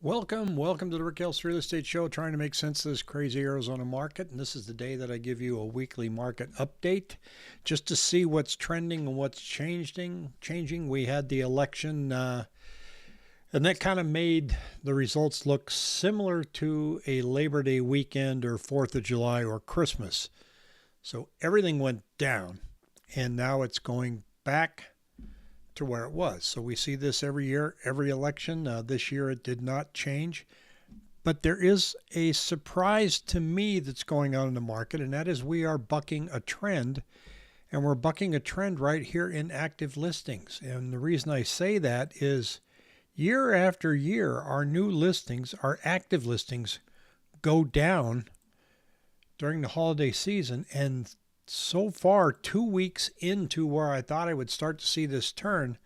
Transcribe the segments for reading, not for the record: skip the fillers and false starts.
Welcome to the Rick Ellis Real Estate Show, trying to make sense of this crazy Arizona market. And this is the day that I give you a weekly market update just to see what's trending and what's changing. We had the election, and that kind of made the results look similar to a Labor Day weekend or 4th of July or Christmas. So everything went down, and now it's going back to where it was. So we see this every year, every election. This year it did not change. But there is a surprise to me that's going on in the market, and that is we are bucking a trend, and we're bucking a trend right here in active listings. And the reason I say that is year after year, our new listings, our active listings, go down during the holiday season. And so far, 2 weeks into where I thought I would start to see this turn,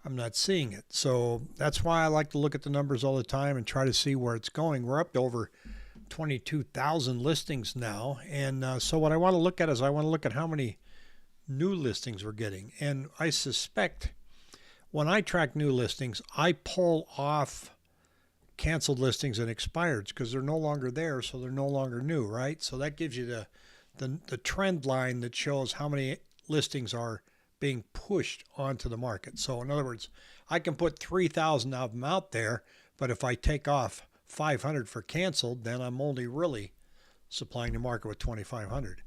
I'm not seeing it. So that's why I like to look at the numbers all the time and try to see where it's going. We're up to over 22,000 listings now. And so what I want to look at is I want to look at how many new listings we're getting. And I suspect when I track new listings, I pull off canceled listings and expireds because they're no longer there, so they're no longer new, right? So that gives you the trend line that shows how many listings are being pushed onto the market. So in other words, I can put 3,000 of them out there, but if I take off 500 for canceled, then I'm only really supplying the market with 2,500.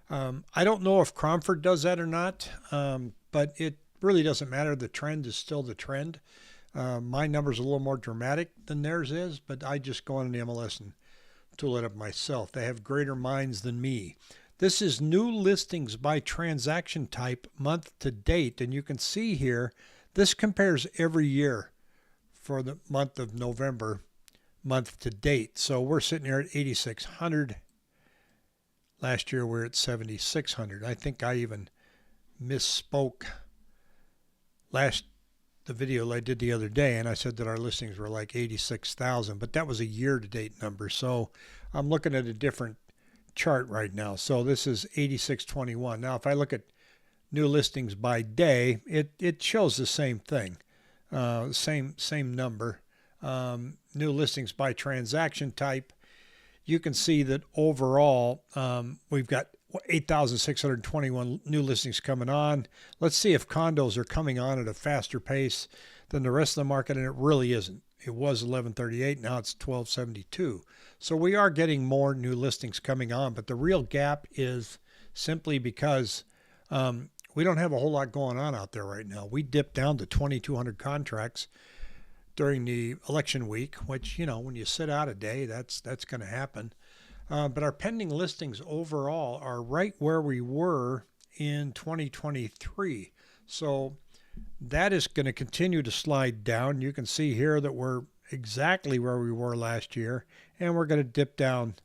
I don't know if Cromford does that or not, but it really doesn't matter. The trend is still the trend. My number's a little more dramatic than theirs is, but I just go on the MLS and tool it up myself. They have greater minds than me. This is new listings by transaction type month to date. And you can see here, this compares every year for the month of November, month to date. So we're sitting here at 8,600. Last year we were at 7,600. I think I even misspoke the video I did the other day, and I said that our listings were like 86,000, but that was a year-to-date number. So I'm looking at a different chart right now. So this is 8621. Now, if I look at new listings by day, it shows the same thing, same number. New listings by transaction type, you can see that overall we've got 8,621 new listings coming on. Let's see if condos are coming on at a faster pace than the rest of the market, and it really isn't. It was 1138, now it's 1272. So we are getting more new listings coming on, but the real gap is simply because we don't have a whole lot going on out there right now. We dipped down to 2,200 contracts during the election week, which, you know, when you sit out a day, that's going to happen. But our pending listings overall are right where we were in 2023. So that is going to continue to slide down. You can see here that we're exactly where we were last year, and we're going to dip down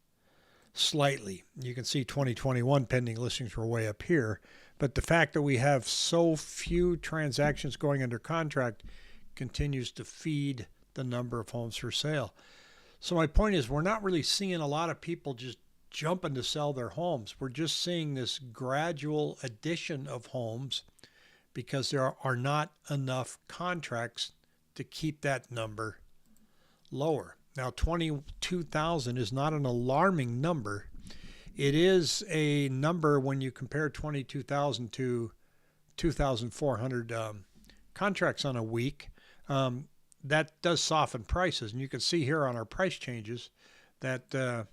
slightly. You can see 2021 pending listings were way up here. But the fact that we have so few transactions going under contract continues to feed the number of homes for sale. So my point is, we're not really seeing a lot of people just jumping to sell their homes. We're just seeing this gradual addition of homes because there are not enough contracts to keep that number lower. Now, 22,000 is not an alarming number. It is a number when you compare 22,000 to 2,400 contracts on a week. That does soften prices. And you can see here on our price changes that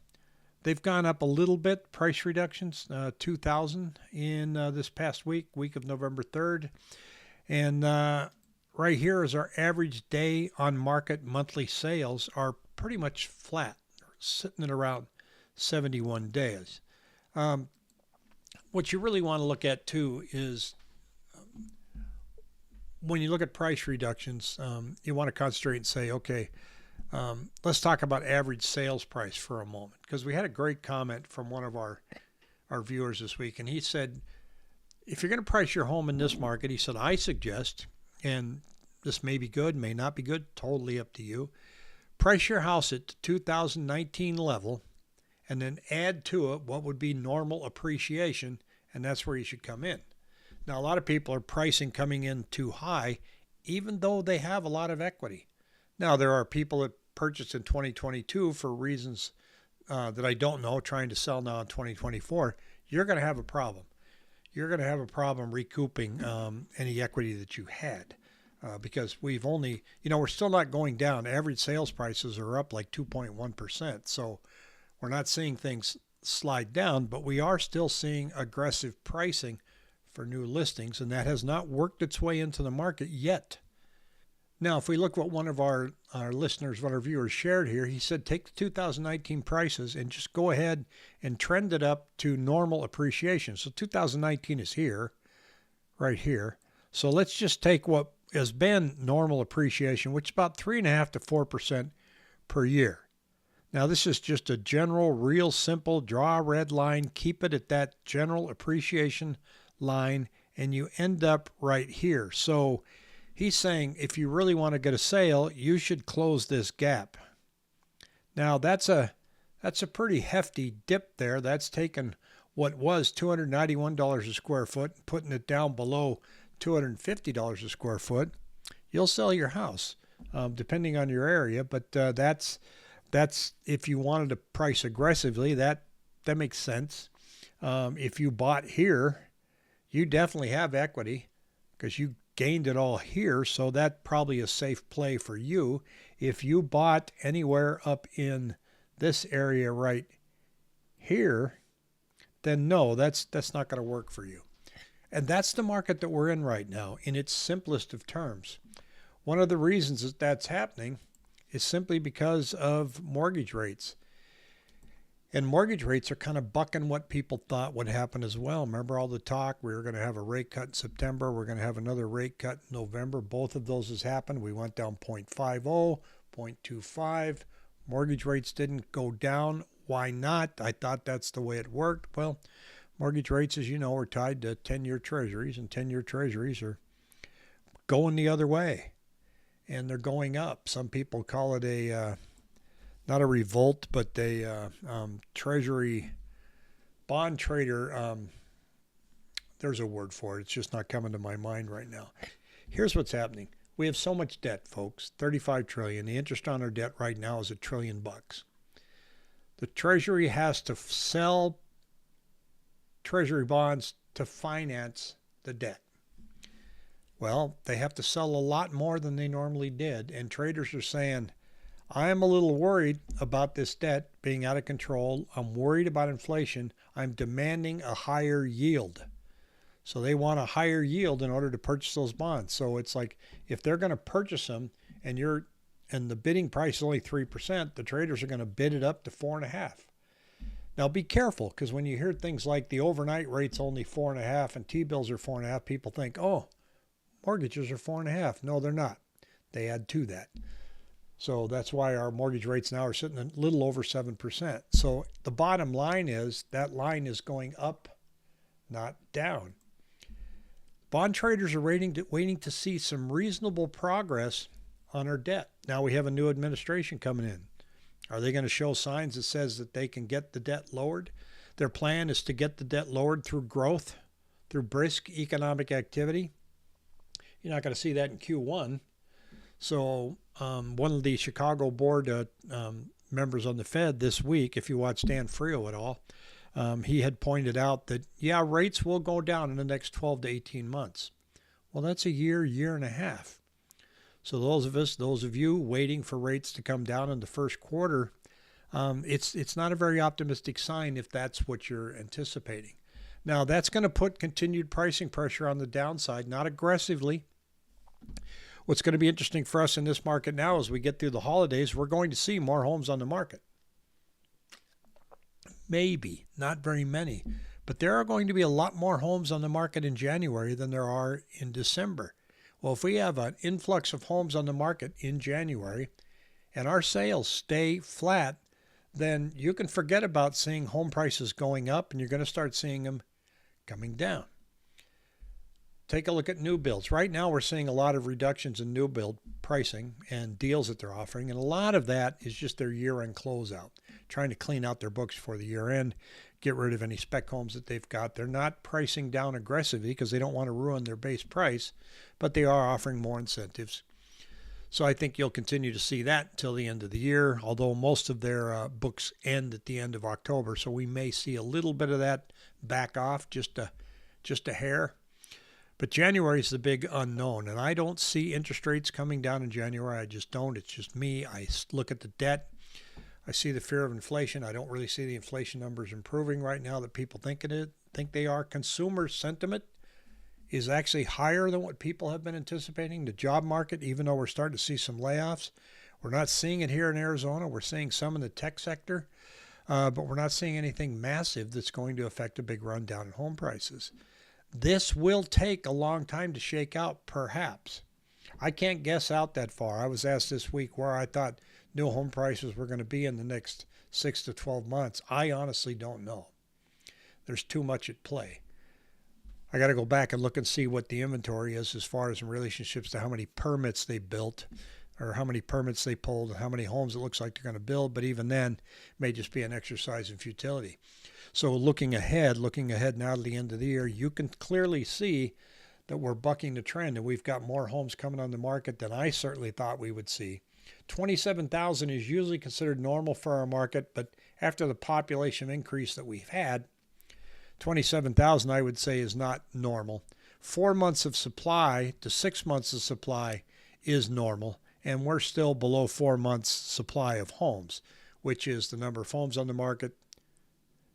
they've gone up a little bit, price reductions, 2,000 in this past week of November 3rd. And right here is our average day on market monthly sales are pretty much flat, sitting at around 71 days. What you really want to look at too is when you look at price reductions, you want to concentrate and say, okay, let's talk about average sales price for a moment, because we had a great comment from one of our viewers this week, and he said, if you're going to price your home in this market, he said, I suggest, and this may be good, may not be good, totally up to you, price your house at the 2019 level and then add to it what would be normal appreciation, and that's where you should come in. Now, a lot of people are pricing coming in too high, even though they have a lot of equity. Now, there are people that purchased in 2022 for reasons that I don't know, trying to sell now in 2024, you're going to have a problem. You're going to have a problem recouping any equity that you had because we've only, we're still not going down. Average sales prices are up like 2.1%. So we're not seeing things slide down, but we are still seeing aggressive pricing for new listings, and that has not worked its way into the market yet. Now, if we look what one of our listeners, one of our viewers shared here, he said take the 2019 prices and just go ahead and trend it up to normal appreciation. So 2019 is here, right here. So let's just take what has been normal appreciation, which is about 3.5 to 4% per year. Now, this is just a general, real simple, draw a red line, keep it at that general appreciation line, and you end up right here. So he's saying if you really want to get a sale, you should close this gap. Now, that's a pretty hefty dip there. That's taken what was $291 a square foot, putting it down below $250 a square foot. You'll sell your house, depending on your area, but that's if you wanted to price aggressively, that makes sense. If you bought here, you definitely have equity because you gained it all here, so that probably a safe play for you. If you bought anywhere up in this area right here, then no, that's not going to work for you. And that's the market that we're in right now in its simplest of terms. One of the reasons that that's happening is simply because of mortgage rates. And mortgage rates are kind of bucking what people thought would happen as well. Remember all the talk? We were going to have a rate cut in September. We're going to have another rate cut in November. Both of those has happened. We went down 0.50, 0.25. Mortgage rates didn't go down. Why not? I thought that's the way it worked. Well, mortgage rates, as you know, are tied to 10-year treasuries, and 10-year treasuries are going the other way. And they're going up. Some people call it a not a revolt, but a treasury bond trader. There's a word for it. It's just not coming to my mind right now. Here's what's happening. We have so much debt, folks, $35 trillion. The interest on our debt right now is $1 trillion. The treasury has to sell treasury bonds to finance the debt. Well, they have to sell a lot more than they normally did, and traders are saying, I'm a little worried about this debt being out of control. I'm worried about inflation. I'm demanding a higher yield. So they want a higher yield in order to purchase those bonds. So it's like if they're going to purchase them and the bidding price is only 3%, the traders are going to bid it up to 4.5%. Now be careful, because when you hear things like the overnight rate's only 4.5 and T-bills are 4.5, people think, oh, mortgages are 4.5. No, they're not. They add to that. So that's why our mortgage rates now are sitting at a little over 7%. So the bottom line is that line is going up, not down. Bond traders are waiting to see some reasonable progress on our debt. Now we have a new administration coming in. Are they going to show signs that says that they can get the debt lowered? Their plan is to get the debt lowered through growth, through brisk economic activity. You're not going to see that in Q1. So one of the Chicago board members on the Fed this week, if you watch Dan Frio at all, he had pointed out that, yeah, rates will go down in the next 12 to 18 months. Well, that's a year and a half. So those of you waiting for rates to come down in the first quarter, it's not a very optimistic sign if that's what you're anticipating. Now, that's going to put continued pricing pressure on the downside, not aggressively. What's going to be interesting for us in this market now as we get through the holidays, we're going to see more homes on the market. Maybe, not very many, but there are going to be a lot more homes on the market in January than there are in December. Well, if we have an influx of homes on the market in January and our sales stay flat, then you can forget about seeing home prices going up and you're going to start seeing them coming down. Take a look at new builds. Right now we're seeing a lot of reductions in new build pricing and deals that they're offering, and a lot of that is just their year-end closeout, trying to clean out their books for the year-end, get rid of any spec homes that they've got. They're not pricing down aggressively because they don't want to ruin their base price, but they are offering more incentives. So I think you'll continue to see that until the end of the year, although most of their books end at the end of October. So we may see a little bit of that back off, just a hair. But January is the big unknown, and I don't see interest rates coming down in January. I just don't. It's just me. I look at the debt. I see the fear of inflation. I don't really see the inflation numbers improving right now that people think they are. Consumer sentiment is actually higher than what people have been anticipating. The job market, even though we're starting to see some layoffs, we're not seeing it here in Arizona. We're seeing some in the tech sector, but we're not seeing anything massive that's going to affect a big rundown in home prices. This will take a long time to shake out, perhaps. I can't guess out that far. I was asked this week where I thought new home prices were going to be in the next 6 to 12 months. I honestly don't know. There's too much at play. I got to go back and look and see what the inventory is as far as in relationships to how many permits they built or how many permits they pulled and how many homes it looks like they're going to build. But even then, it may just be an exercise in futility. So looking ahead now to the end of the year, you can clearly see that we're bucking the trend and we've got more homes coming on the market than I certainly thought we would see. 27,000 is usually considered normal for our market, but after the population increase that we've had, 27,000 I would say is not normal. 4 months of supply to 6 months of supply is normal, and we're still below 4 months supply of homes, which is the number of homes on the market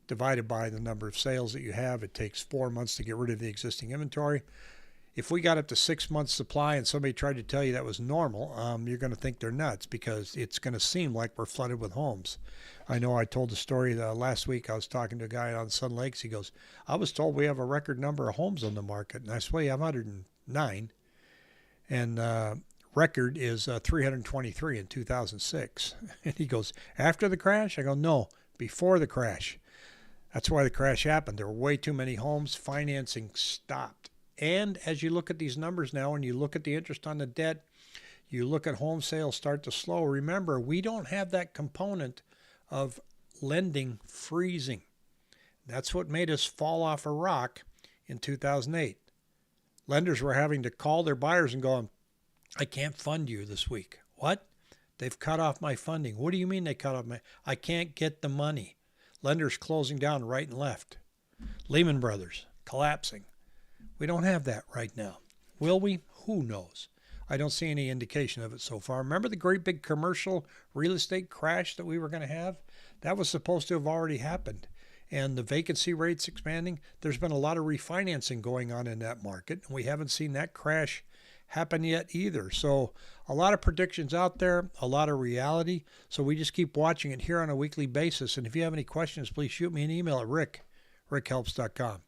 divided by the number of sales that you have. It takes 4 months to get rid of the existing inventory. If we got up to 6 months supply and somebody tried to tell you that was normal, you're going to think they're nuts because it's going to seem like we're flooded with homes. I know I told the story last week. I was talking to a guy on Sun Lakes. He goes, I was told we have a record number of homes on the market. And I said, well, you have 109. And record is 323 in 2006. And he goes, after the crash? I go, no, before the crash. That's why the crash happened. There were way too many homes. Financing stopped. And as you look at these numbers now and you look at the interest on the debt, you look at home sales start to slow. Remember, we don't have that component of lending freezing. That's what made us fall off a rock in 2008. Lenders were having to call their buyers and go, I can't fund you this week. What? They've cut off my funding. What do you mean they cut off I can't get the money. Lenders closing down right and left. Lehman Brothers collapsing. We don't have that right now. Will we? Who knows? I don't see any indication of it so far. Remember the great big commercial real estate crash that we were going to have? That was supposed to have already happened. And the vacancy rates expanding. There's been a lot of refinancing going on in that market. And we haven't seen that crash happen yet either. So a lot of predictions out there, a lot of reality. So we just keep watching it here on a weekly basis. And if you have any questions, please shoot me an email at rick@rickhelps.com.